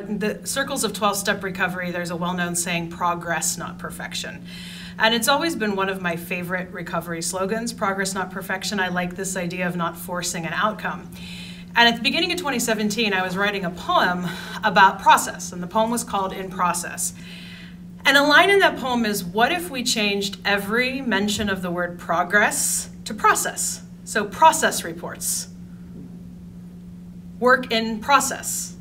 in the circles of 12-step recovery, there's a well-known saying, progress, not perfection. And it's always been one of my favorite recovery slogans, progress, not perfection. I like this idea of not forcing an outcome. And at the beginning of 2017, I was writing a poem about process, and the poem was called In Process. And a line in that poem is, what if we changed every mention of the word progress to process? So process reports, work in process,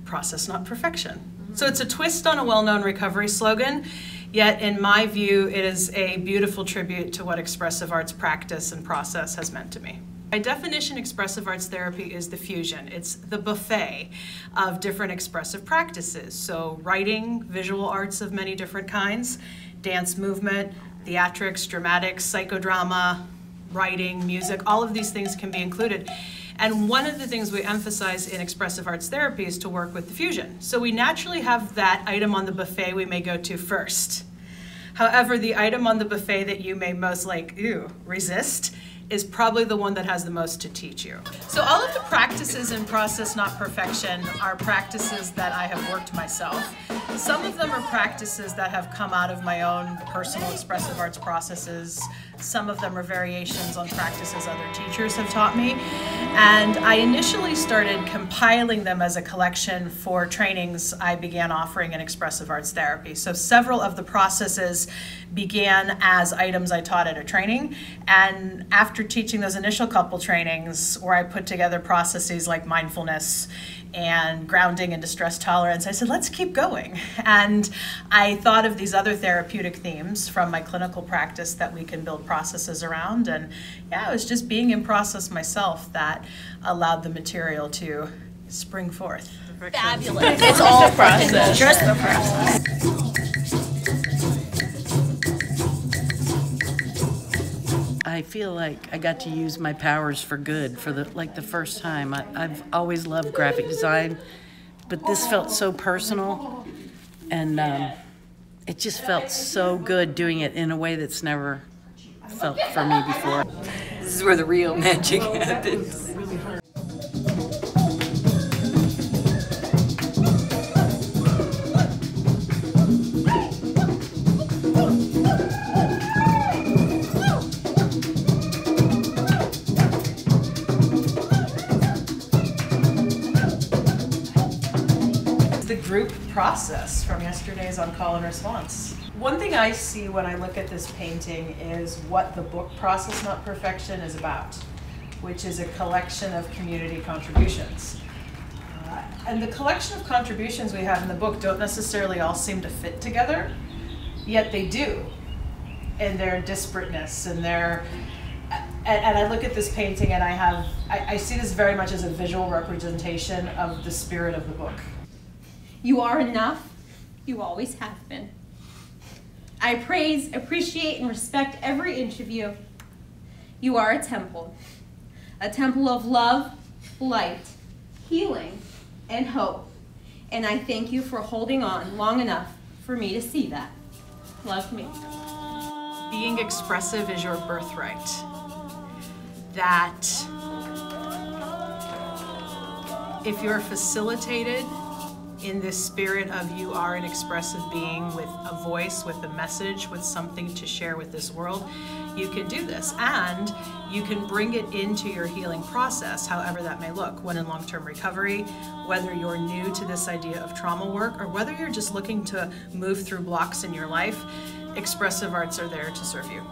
process, not perfection. So it's a twist on a well-known recovery slogan, yet in my view, it is a beautiful tribute to what expressive arts practice and process has meant to me. By definition, expressive arts therapy is the fusion. It's the buffet of different expressive practices. So writing, visual arts of many different kinds, dance movement, theatrics, dramatics, psychodrama, writing, music, all of these things can be included. And one of the things we emphasize in expressive arts therapy is to work with the fusion. So we naturally have that item on the buffet we may go to first. However, the item on the buffet that you may most resist is probably the one that has the most to teach you. So all of the practices in Process Not Perfection are practices that I have worked myself. Some of them are practices that have come out of my own personal expressive arts processes. Some of them are variations on practices other teachers have taught me. And I initially started compiling them as a collection for trainings I began offering in expressive arts therapy. So several of the processes began as items I taught at a training, and after teaching those initial couple trainings where I put together processes like mindfulness and grounding and distress tolerance, I said, let's keep going. And I thought of these other therapeutic themes from my clinical practice that we can build processes around. And yeah, it was just being in process myself that allowed the material to spring forth. Fabulous. It's all process. Just the process. I feel like I got to use my powers for good for the first time. I've always loved graphic design, but this felt so personal, and it just felt so good doing it in a way that's never felt for me before. This is where the real magic happens. The group process from yesterday's on call and response. One thing I see when I look at this painting is what the book Process Not Perfection is about, which is a collection of community contributions. And the collection of contributions we have in the book don't necessarily all seem to fit together, yet they do in their disparateness and their. And I look at this painting and I see this very much as a visual representation of the spirit of the book. You are enough. You always have been. I praise, appreciate, and respect every inch of you. You are a temple of love, light, healing, and hope. And I thank you for holding on long enough for me to see that. Love me. Being expressive is your birthright. That if you're facilitated in this spirit of you are an expressive being with a voice, with a message, with something to share with this world, you can do this. And you can bring it into your healing process, however that may look, when in long-term recovery, whether you're new to this idea of trauma work, or whether you're just looking to move through blocks in your life, expressive arts are there to serve you.